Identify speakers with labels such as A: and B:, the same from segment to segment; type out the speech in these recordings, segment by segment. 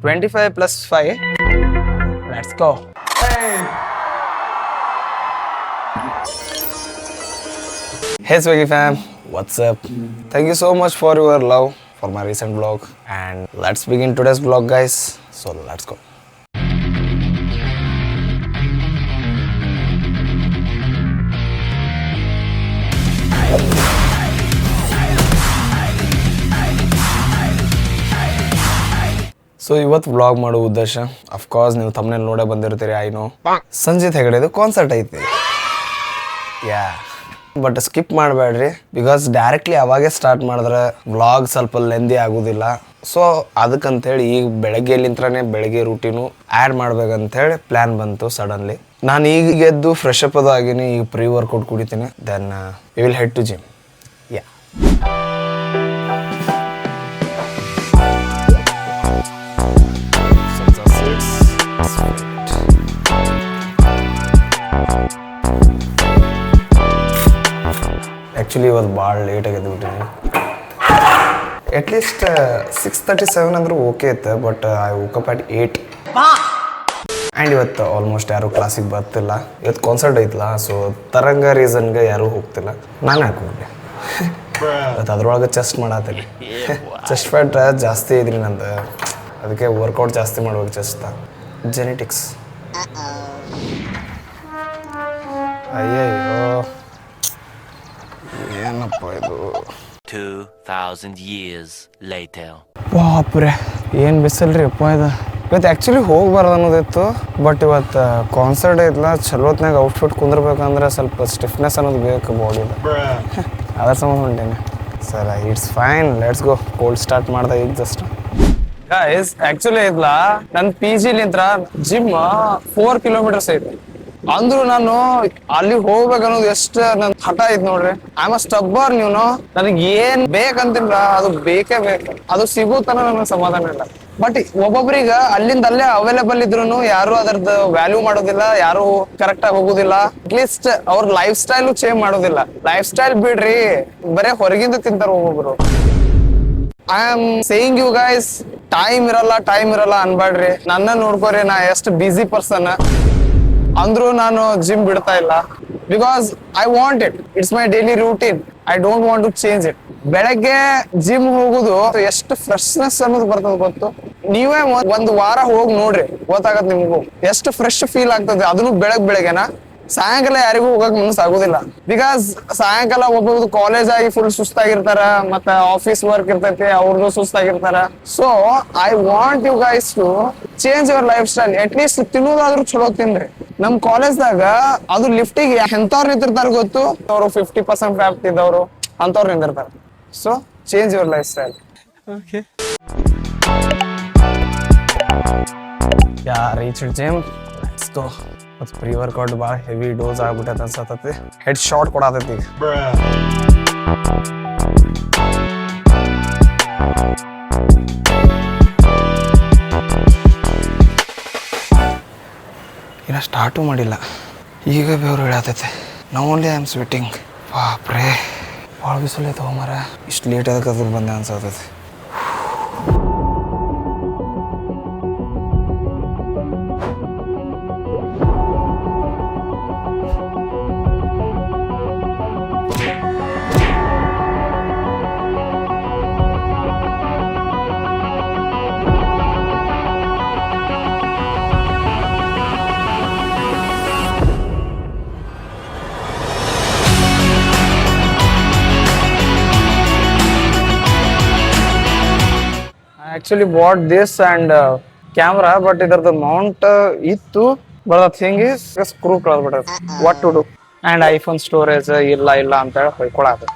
A: 25 plus 5. Let's go. Hey Swiggy fam, what's up? Thank you so much for your love for my recent vlog, and let's begin today's vlog, guys. So let's go. So ಇವತ್ತು vlog ಮಾಡೋ ಉದ್ದೇಶ of course ನೀವು ತಮ್ಮನೇಲಿ ನೋಡೇ ಬಂದಿರ್ತೀರಿ, I know Sanjith ಹೆಗಡೆದು concert ಐತಿ. Yeah but skip ಮಾಡಬೇಡ್ರಿ, ಬಿಕಾಸ್ ಡೈರೆಕ್ಟ್ಲಿ ಅವಾಗೇ ಸ್ಟಾರ್ಟ್ ಮಾಡಿದ್ರೆ ವ್ಲಾಗ್ ಸ್ವಲ್ಪ ಲೆಂದಿ ಆಗೋದಿಲ್ಲ. ಸೊ ಅದಕ್ಕಂತೇಳಿ ಈಗ ಬೆಳಗ್ಗೆ ರೂಟೀನು ಆ್ಯಡ್ ಮಾಡ್ಬೇಕಂತೇಳಿ ಪ್ಲ್ಯಾನ್ ಬಂತು ಸಡನ್ಲಿ. ನಾನು ಈಗ ಎದ್ದು ಫ್ರೆಶ್ ಅಪ್ ಅದು ಆಗೀನಿ, ಈಗ ಪ್ರೀ ವರ್ಕೌಟ್ ಕುಡಿತೀನಿ, then we will head to gym. Yeah actually ಇವತ್ತು ಭಾಳ ಲೇಟಾಗಿ ಎದ್ಬಿಟ್ಟಿನಿ. ಅಟ್ಲೀಸ್ಟ್ 6:37 ಅಂದರೂ ಓಕೆ ಇತ್ತು, but I woke up at 8. And ಇವತ್ತು ಆಲ್ಮೋಸ್ಟ್ ಯಾರೂ ಕ್ಲಾಸಿಗೆ ಬರ್ತಿಲ್ಲ. ಇವತ್ತು ಕಾನ್ಸರ್ಟ್ ಐತಲ್ಲ, ಸೊ ತರಂಗ ರೀಸನ್ಗೆ ಯಾರೂ ಹೋಗ್ತಿಲ್ಲ. ನಾನು ಹಾಕೊಂಡೆ ಇವತ್ತು ಅದ್ರೊಳಗೆ ಚೆಸ್ಟ್ ಮಾಡತ್ತೀನಿ. ಚೆಸ್ಟ್ ಫ್ಯಾಟ್ ಜಾಸ್ತಿ ಇದ್ರಿ ನಂದು, ಅದಕ್ಕೆ ವರ್ಕೌಟ್ ಜಾಸ್ತಿ ಮಾಡ್ಬೇಕು. Chest genetics. ಅಯ್ಯಯ್ಯೋ ಏನಪ್ಪ ಇದು.
B: 2000 years later.
A: ಬಾಪ್ರೆ ಏನು ಬಿಸಿಲ್ರಿ ಅಪ್ಪ ಇದು. ಇವತ್ತು ಆ್ಯಕ್ಚುಲಿ ಹೋಗ್ಬಾರ್ದು ಅನ್ನೋದಿತ್ತು, ಬಟ್ ಇವತ್ತು ಕಾನ್ಸರ್ಟ್ ಐತಲ್ಲ, ಚಲೋ ಹೊತ್ನಾಗ ಔಟ್ಫಿಟ್ ಕುಂದಿರ್ಬೇಕಂದ್ರೆ ಸ್ವಲ್ಪ ಸ್ಟಿಫ್ನೆಸ್ ಅನ್ನೋದು ಬೇಕು ಬಾಡಿದ. ಅದ್ರ ಸಂಬಂಧ ಹೊಂಟೇನೆ. Sir it's fine, let's go. Cold start ಮಾಡ್ದೆ ಈಗ ಜಸ್ಟ್. ಗೈಸ್ ಆ್ಯಕ್ಚುಲಿ ಐತಲ್ಲ, ನನ್ನ ಪಿ ಜಿಲಿಂತ್ರ ಜಿಮ್ 4 ಕಿಲೋಮೀಟರ್ಸ್ ಐತಿ. ಅಂದ್ರು ನಾನು ಅಲ್ಲಿ ಹೋಗ್ಬೇಕನ್ನೋದು ಎಷ್ಟು ನನ್ ಹಠ ಐತ್ ನೋಡ್ರಿ. I am stubborn. ನೀವು ನನಗೆ ಏನ್ ಬೇಕಂತಿಲ್ಲ, ಅದು ಬೇಕೇ ಬೇಕು. ಅದು ಸಿಗುತ್ತಾನ ನನಗೆ ಸಮಾಧಾನ ಇಲ್ಲ. ಬಟ್ ಒಬ್ಬೊಬ್ರಿಗೆ ಅಲ್ಲಿಂದ ಅಲ್ಲೇ ಅವೈಲೇಬಲ್ ಇದ್ರು ಯಾರು ಅದರದ್ದು ವ್ಯಾಲ್ಯೂ ಮಾಡೋದಿಲ್ಲ, ಯಾರು ಕರೆಕ್ಟ್ ಆಗಿ ಹೋಗುದಿಲ್ಲ. ಅಟ್ಲೀಸ್ಟ್ ಅವ್ರ ಲೈಫ್ ಸ್ಟೈಲು ಚೇಂಜ್ ಮಾಡೋದಿಲ್ಲ. ಲೈಫ್ ಸ್ಟೈಲ್ ಬಿಡ್ರಿ, ಬರೇ ಹೊರಗಿಂದ ತಿಂತಾರ ಒಬ್ಬೊಬ್ರು. I am saying you guys, time ಇರಲ್ಲ ಅನ್ಬೇಡ್ರಿ. ನನ್ನ ನೋಡ್ಕೋರಿ, ನಾ ಎಷ್ಟು ಬಿಸಿ ಪರ್ಸನ್ ಅಂದ್ರೂ ನಾನು ಜಿಮ್ ಬಿಡ್ತಾ ಇಲ್ಲ. Because I want it's my daily routine. I don't want to change it. ಬೆಳಗ್ಗೆ ಜಿಮ್ ಹೋಗುದು ಎಷ್ಟು ಫ್ರೆಶ್ನೆಸ್ ಅನ್ನೋದು ಬರ್ತದೆ ಗೊತ್ತು. ನೀವೇ ಒಂದು ವಾರ ಹೋಗಿ ನೋಡ್ರಿ, ಗೊತ್ತಾಗತ್ ನಿಮ್ಗೂ ಎಷ್ಟು ಫ್ರೆಶ್ ಫೀಲ್ ಆಗ್ತದೆ. ಅದನ್ನು ಬೆಳಗ್ಗೆನಾ. ಸಾಯಂಕಾಲ ಯಾರಿಗೂ ಹೋಗಕ್ ಮನಸ್ಸಾಗೋದಿಲ್ಲ. ಬಿಕಾಸ್ ಸಾಯಂಕಾಲ ಒಬ್ಬೊಬ್ರು ಕಾಲೇಜ್ ಆಗಿ ಫುಲ್ ಸುಸ್ತಾಗಿರ್ತಾರ, ಮತ್ತೆ ಆಫೀಸ್ ವರ್ಕ್ ಇರ್ತೈತಿ, ಅವ್ರದ್ದು ಸುಸ್ತಾಗಿರ್ತಾರ. So I want you guys to change your lifestyle. At least ತಿನ್ನೋದಾದ್ರೂ ಚಲೋ ತಿನ್ರಿ. ನಮ್ ಕಾಲೇಜ್ದಾಗ ಅದು ಲಿಫ್ಟಿಗೆ ಎಂತವ್ರು ನಿಂತಿರ್ತಾರ ಗೊತ್ತು, ಅವರು 50% ಫ್ಯಾಟ್ ಇದ್ದವ್ರು ಅಂತವ್ರು ನಿಂತಿರ್ತಾರ. So change your lifestyle. Okay yeah reach gym, let's go. ಮತ್ತು ಪ್ರೀ ವರ್ಕೌಟ್ ಭಾಳ ಹೆವಿ ಡೋಸ್ ಆಗ್ಬಿಟ್ಟೈತೆ ಅನ್ಸತ್ತೈತಿ. ಹೆಡ್ ಶಾಟ್ ಕೊಡತೈತಿ ಈಗ. ಇನ್ನು ಸ್ಟಾರ್ಟು ಮಾಡಿಲ್ಲ, ಈಗ ಬೆವರು ಇಳತೈತೆ. ನಾ ಓನ್ಲಿ ಐ ಆಮ್ ಸ್ವೆಟಿಂಗ್. ಬಾಪ್ರೇ ಭಾಳ ಬಿಸಿಲೈತೆ ಮರ. ಇಷ್ಟು ಲೇಟ್ ಅದಕ್ಕೆ ಅದ್ರ ಬಂದೆ ಅನ್ಸತ್ತೈತಿ. Actually bought this and camera, but idardu mount ittu, but the thing is screw ಕಳೆದ್ಬಿಟ್ಟೈತೆ. What to do? And iPhone storage ಇಲ್ಲ ಅಂತ ಹೇಳಿ ಹೊಯ್ಕೊಳತ್ತೆ.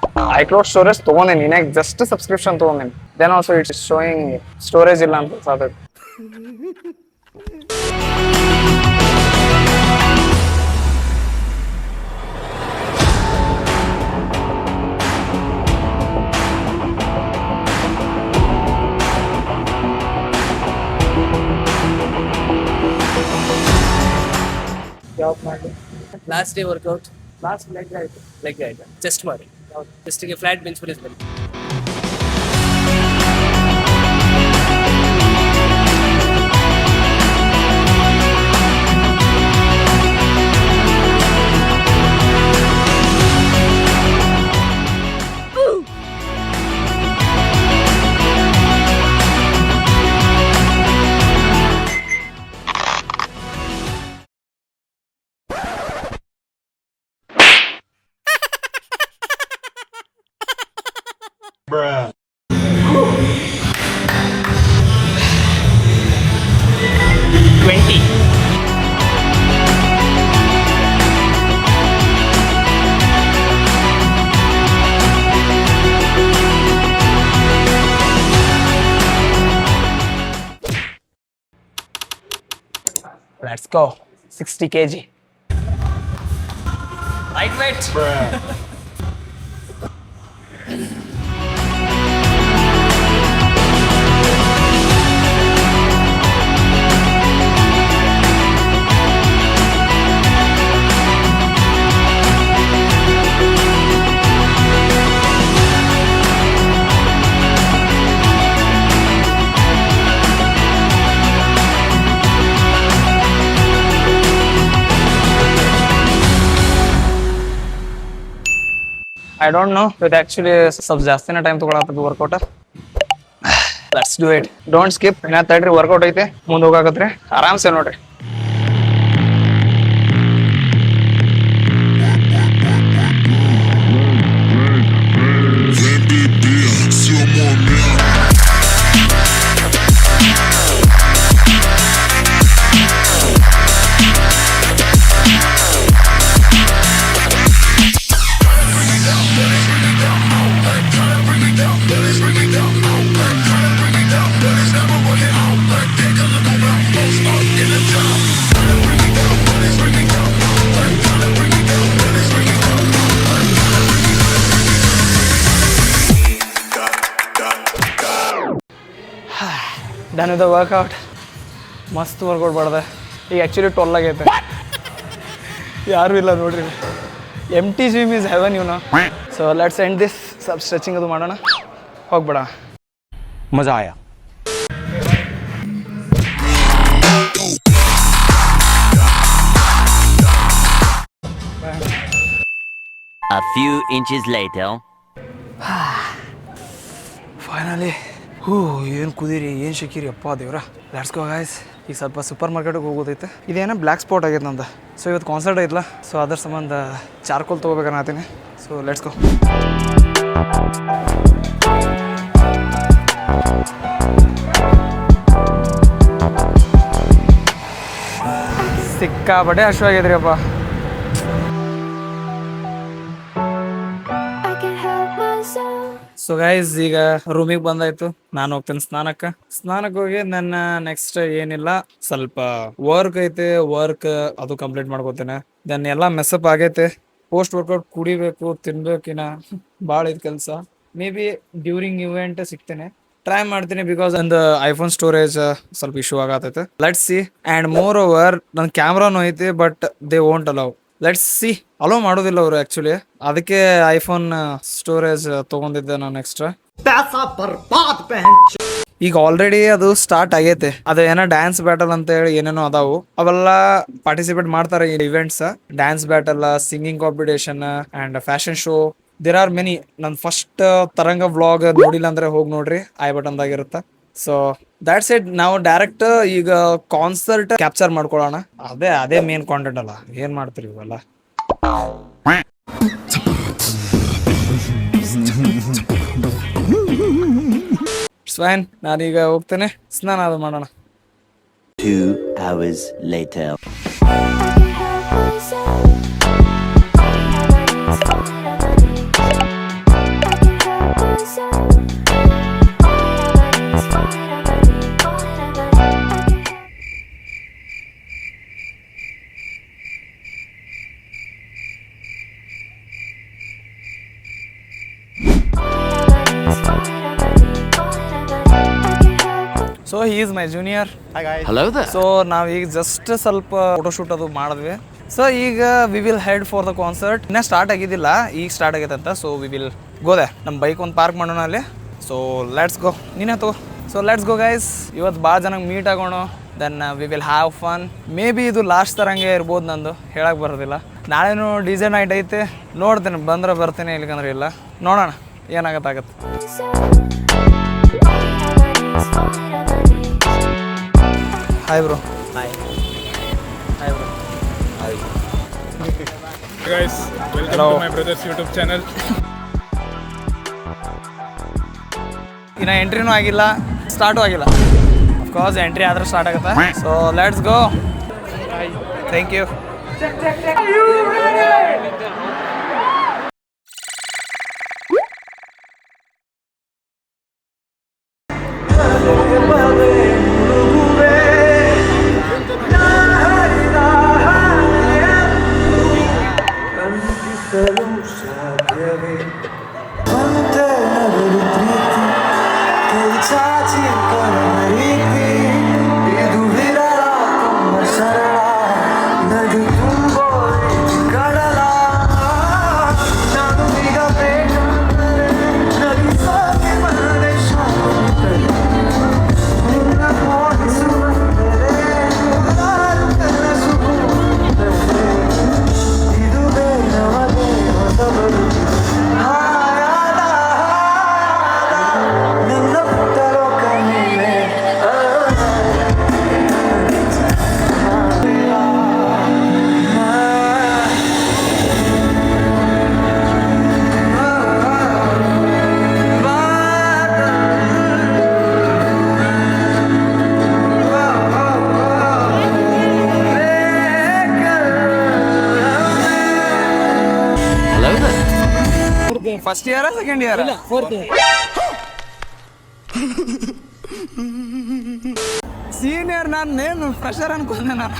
A: iCloud storage ತಗೊಂಡೇನಿ, ಇನ್ನೇನು ಜಸ್ಟ್ ಸಬ್ಸ್ಕ್ರಿಪ್ಷನ್ ತಗೊಂಡೇನಿ. Then also it's showing storage ಇಲ್ಲ ಅಂತ ಸಾಧ್ಯತೆ. ಯಾವ್ದು ಮಾಡಿ
C: last day workout, last leg ಆಯ್ತು ಚೆಸ್ಟ್ ಮಾಡಿ, ಚೆಸ್ಟಿಗೆ ಫ್ಲಾಟ್ ಬೆಂಚ್ ಪ್ರೆಸ್ ಬನ್ನಿ.
A: Let's go. 60 kg.
C: Lightweight.
A: I don't know. It actually ಸ್ವಲ್ಪ ಜಾಸ್ತಿನೇ ಟೈಮ್ ತಗೊಳತ್ತದ workout. Let's do it. Don't skip. ಇನ್ನ ತಡ್ರಿ ವರ್ಕೌಟ್ ಐತೆ. ಮುಂದೆ ಹೋಗಾಕತ್ರಿ. ಆರಾಮ್ಸೆ ನೋಡ್ರಿ. Done with the workout. ಮಸ್ತ್ ವರ್ಕೌಟ್ ಮಾಡ್ದೆ. ಈಗ ಆ್ಯಕ್ಚುಲಿ 12 ಆಗೈತೆ. ಯಾರೂ ಇಲ್ಲ ನೋಡ್ರಿ. empty gym is heaven, you know. So let's end this. ಸ್ವಲ್ಪ ಸ್ಟ್ರೆಚಿಂಗ್ ಅದು ಮಾಡೋಣ. ಹೋಗ್ಬೇಡ.
D: मजा आया.
B: A few inches later.
A: Finally ಏನು ಕುದೀರಿ ಏನು ಶೆಕಿರಿ ಅಪ್ಪ ದೇವ್ರ. Let's go guys. ಈಗ ಸ್ವಲ್ಪ ಸೂಪರ್ ಮಾರ್ಕೆಟಿಗೆ ಹೋಗೋದೈತೆ. ಇದೇನೋ ಬ್ಲ್ಯಾಕ್ ಸ್ಪಾಟ್ ಆಗೈತೆ ನಂದು. ಸೊ ಇವತ್ತು ಕಾನ್ಸರ್ಟ್ ಐತಲ್ಲ, ಸೊ ಅದ್ರ ಸಂಬಂಧ ಚಾರ್ಕೋಲ್ ತೊಗೋಬೇಕನ್ನತ್ತೀನಿ. So let's go. ಸಿಕ್ಕಾಪಟ್ಟೆ ಹಶ್ವಾಗಿದ್ರಿ ಅಪ್ಪ. ಸೊ ಗೈಸ್ ಈಗ ರೂಮಿಗೆ ಬಂದಾಯ್ತು. ನಾನು ಹೋಗ್ತೇನೆ ಸ್ನಾನಕ್ಕೆ ಹೋಗಿ ನನ್ನ ನೆಕ್ಸ್ಟ್ ಏನಿಲ್ಲ, ಸ್ವಲ್ಪ ವರ್ಕ್ ಐತೆ, ವರ್ಕ್ ಅದು ಕಂಪ್ಲೀಟ್ ಮಾಡ್ಕೋತೇನೆ. ದೆನ್ ಎಲ್ಲ ಮೆಸ್ಅಪ್ ಆಗೈತೆ. ಪೋಸ್ಟ್ ವರ್ಕೌಟ್ ಕುಡಿಬೇಕು, ತಿನ್ಬೇಕಿನ ಭಾಳ ಐತೆ ಕೆಲಸ. ಮೇ ಬಿ ಡ್ಯೂರಿಂಗ್ ಇವೆಂಟ್ ಸಿಗ್ತೇನೆ, ಟ್ರೈ ಮಾಡ್ತೀನಿ. ಬಿಕಾಸ್ ಒಂದು ಐಫೋನ್ ಸ್ಟೋರೇಜ್ ಸ್ವಲ್ಪ ಇಶ್ಯೂ ಆಗತೈತೆ. Let's see. And moreover ನನ್ನ ಕ್ಯಾಮ್ರಾನು ಐತಿ, but they won't allow. Let's see. Allow ಮಾಡೋದಿಲ್ಲ ಅವರು ಆ್ಯಕ್ಚುಲಿ. ಅದಕ್ಕೆ ಐಫೋನ್ ಸ್ಟೋರೇಜ್ ತೊಗೊಂಡಿದ್ದೆ ನಾನು ಎಕ್ಸ್ಟ್ರಾ. ಈಗ ಆಲ್ರೆಡಿ ಅದು ಸ್ಟಾರ್ಟ್ ಆಗೈತೆ. ಅದು ಏನೋ ಡ್ಯಾನ್ಸ್ ಬ್ಯಾಟಲ್ ಅಂತ ಹೇಳಿ ಏನೇನೋ ಅದಾವು. ಅವೆಲ್ಲ ಪಾರ್ಟಿಸಿಪೇಟ್ ಮಾಡ್ತಾರೆ ಈ events. Dance battle, singing competition and fashion show. There are many. ನನ್ನ ಫಸ್ಟ್ ತರಂಗ ವ್ಲಾಗ್ ನೋಡಿಲ್ಲ ಅಂದ್ರೆ ಹೋಗಿ ನೋಡ್ರಿ, ಐ ಬಟನ್ದಾಗಿರುತ್ತೆ. So that's it. ನಾವು ಡೈರೆಕ್ಟ್ ಈಗ ಕಾನ್ಸರ್ಟ್ ಕ್ಯಾಪ್ಚರ್ ಮಾಡ್ಕೊಳ್ಳೋಣ. ಅದೇ ಮೇನ್ ಕಾಂಟೆಂಟ್ ಅಲ್ಲ. ಏನ್ ಮಾಡ್ತೀರಿ ಇವೆಲ್ಲ. ಸ್ವಯನ್ ನಾನೀಗ ಹೋಗ್ತೇನೆ, ಸ್ನಾನ ಅದು ಮಾಡೋಣ.
B: 2 hours later.
A: So he is my junior.
B: Hello there.
A: So ನಾವೀಗ ಜಸ್ಟ್ ಸ್ವಲ್ಪ ಫೋಟೋಶೂಟ್ ಅದು ಮಾಡಿದ್ವಿ. ಸೊ ಈಗ we will head for the concert. ಇನ್ನೂ ಸ್ಟಾರ್ಟ್ ಆಗಿದ್ದಿಲ್ಲ, ಈಗ ಸ್ಟಾರ್ಟ್ ಆಗೈತೆ ಅಂತ. So we will go there. ನಮ್ಮ ಬೈಕ್ ಒಂದು ಪಾರ್ಕ್ ಮಾಡೋಣ ಅಲ್ಲಿ. So let's go. ನೀನೇ ತಗೋ. So let's go guys. ಇವತ್ತು ಭಾಳ ಜನಕ್ಕೆ ಮೀಟ್ ಆಗೋಣ. Then we will have fun. Maybe ಇದು ಲಾಸ್ಟ್ ತರಂಗೆ ಇರ್ಬೋದು ನಂದು, ಹೇಳಕ್ಕೆ ಬರೋದಿಲ್ಲ. ನಾಳೆನೂ ಡಿಸೈನ್ ನೈಟ್ ಐತೆ, ನೋಡ್ತೇನೆ. ಬಂದ್ರೆ ಬರ್ತೀನಿ, ಇಲ್ಲಿಗಂದ್ರೆ ಇಲ್ಲ. ನೋಡೋಣ ಏನಾಗತ್ತಾಗತ್ತೆ. Hi bro.
C: Hi.
A: Hi bro.
E: Guys, welcome
A: Hello.
E: to my brother's YouTube channel.
A: ಇನ್ನು ಎಂಟ್ರಿನೂ ಆಗಿಲ್ಲ, ಸ್ಟಾರ್ಟು ಆಗಿಲ್ಲ. ಅಫ್ಕೋರ್ಸ್ ಎಂಟ್ರಿ ಆದ್ರೆ ಸ್ಟಾರ್ಟ್ ಆಗುತ್ತೆ. So let's go. Thank you. First year second year? Senior. ನಾನು ನೇನು ಫ್ರೆಷರ್ ಅನ್ಕೊಂಡೆ ನಾನು.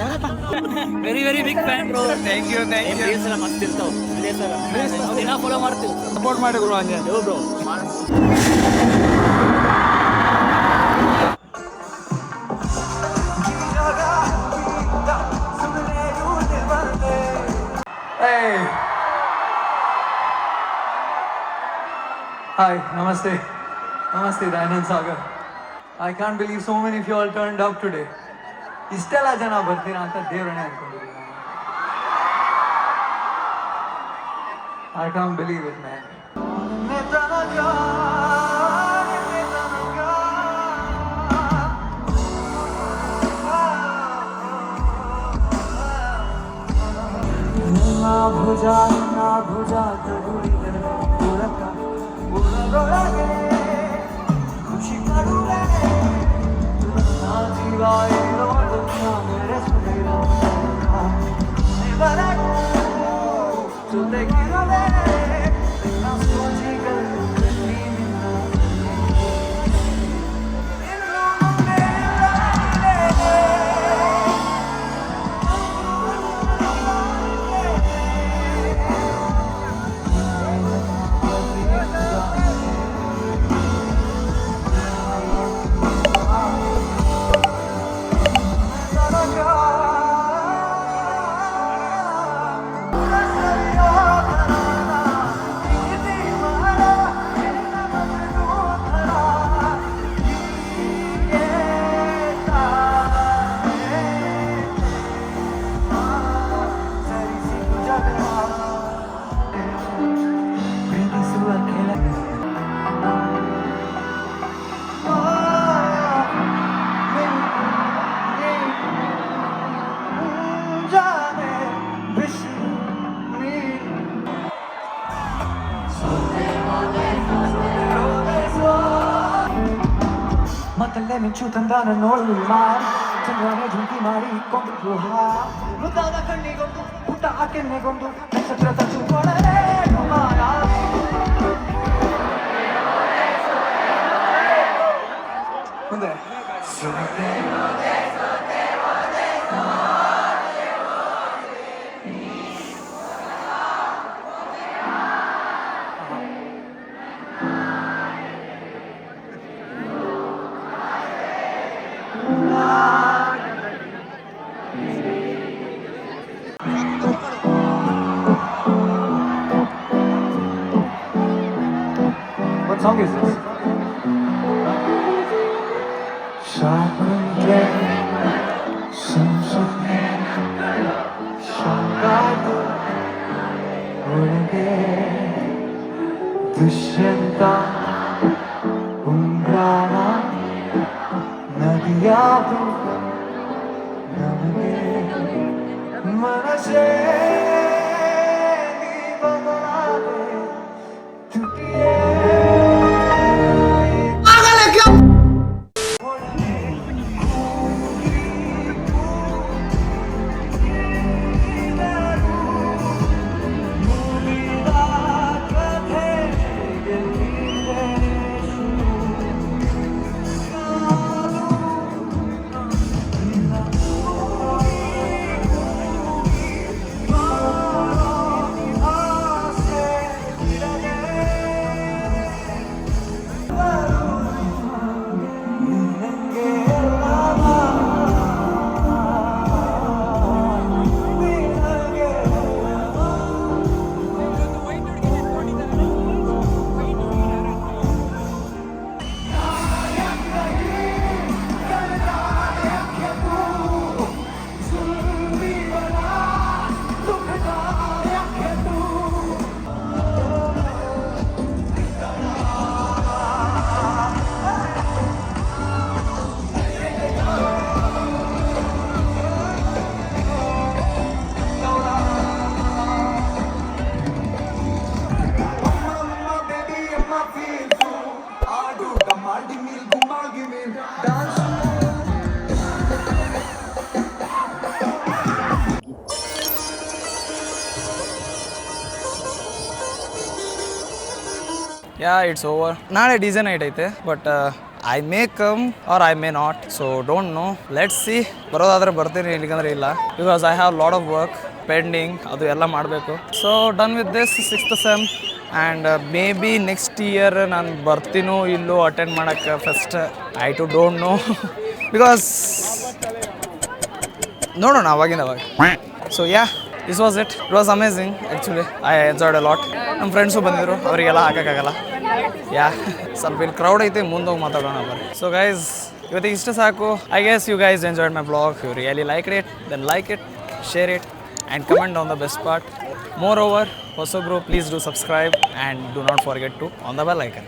C: Very very big fan bro.
A: Thank you.
C: Reels ಎಲ್ಲ ಮಸ್ತ್ ಇರ್ತಾವ. ದಿನ ಫಾಲೋ ಮಾಡ್ತೀವಿ.
A: ಸಪೋರ್ಟ್ ಮಾಡಿ ಬ್ರೋ ಹಂಗೆ.
C: Bro
E: Hi, namaste. Namaste, Dayanand Sagar. I can't believe so many of you all turned up today. ಇಷ್ಟೆಲ್ಲ ಜನ ಬರ್ತೀರಾ ಅಂತ ದೇವರನ್ನೇ ಅನ್ಕೊಂಡಿದ್ದೀನಿ. I can't believe it, man. ಭುಜ ಖುಷಿ ಕಡುವೆ ಜೊತೆಗಿರದೆ ಮತ್ತಲ್ಲೇ ಮಿಂಚು ತಂದಾನ ನೋಡಿ ಮಾಡಿ ಚಂದ್ರನೇ ಧುಂಕಿ ಮಾಡಿ ಕೊಂಡ್ರು ಮುದ್ದಾದ ಕಣ್ಣಿಗೊಂದು ಪುಟ್ಟ ಕೆನ್ನೆಗೊಂದು ನಕ್ಷತ್ರ ತಚ್ಚುಕೊಡಲೇ ಮುಂದೆ What song is this? Shakunde, Samsone, Shangadu, Urge, Dushyanta, Umbrana, Nadiyadu, Namage, Manase, Nibagalade, Tukiye.
A: Yeah it's over. ನಾಳೆ ಡಿಜೆ ನೈಟ್ ಐತೆ, but I may come or I may not, so don't know. Let's see. ಬರೋದಾದ್ರೆ ಬರ್ತೀನಿ, ಇಲ್ಲಿಗಂದ್ರೆ ಇಲ್ಲ. Because I have lot of work pending, ಅದು ಎಲ್ಲ ಮಾಡಬೇಕು. So done with this 6th sem. And maybe next year ನಾನು ಬರ್ತೀನೋ ಇಲ್ಲೋ ಅಟೆಂಡ್ ಮಾಡೋಕ್ಕೆ first. I too don't know because ನೋಡೋಣ ಅವಾಗಿಂದ ಅವಾಗ. So yeah, this was it was amazing actually. I enjoyed a lot. ನಮ್ಮ ಫ್ರೆಂಡ್ಸು ಬಂದಿದ್ರು, ಅವರಿಗೆಲ್ಲ ಹಾಕೋಕ್ಕಾಗಲ್ಲ. ಯಾ, ಸ್ವಲ್ಪ ಇಲ್ಲಿ ಕ್ರೌಡ್ ಐತೆ, ಮುಂದೆ ಹೋಗಿ ಮಾತಾಡೋಣ ಬರ್ರಿ. ಸೊ ಗೈಸ್, ಇವತ್ತಿಗೆ ಇಷ್ಟ ಸಾಕು. I guess you guys enjoyed my blog. You really like it, then like it, share it, and comment on the best part. Moreover, ಹೊಸಬ್ರು please do subscribe and do not forget to on the bell icon.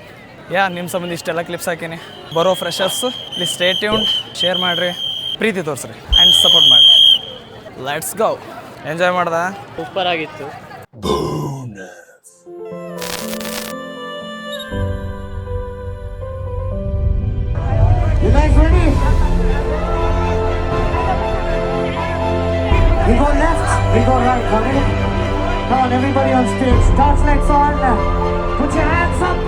A: Yeah, ನಿಮ್ಮ ಸಂಬಂಧ ಇಷ್ಟೆಲ್ಲ clips ಹಾಕೀನಿ. ಬರೋ freshers please stay tuned, share ಮಾಡಿರಿ, ಪ್ರೀತಿ ತೋರಿಸ್ರಿ and support ಮಾಡಿರಿ. Let's go. ಎಂಜಾಯ್ ಮಾಡ್ದೆ.
C: ಸೂಪರ್ ಆಗಿತ್ತು.
F: You guys ready? We go left, we go right, okay? Come on, everybody on stage. Dance legs on. Put your hands up.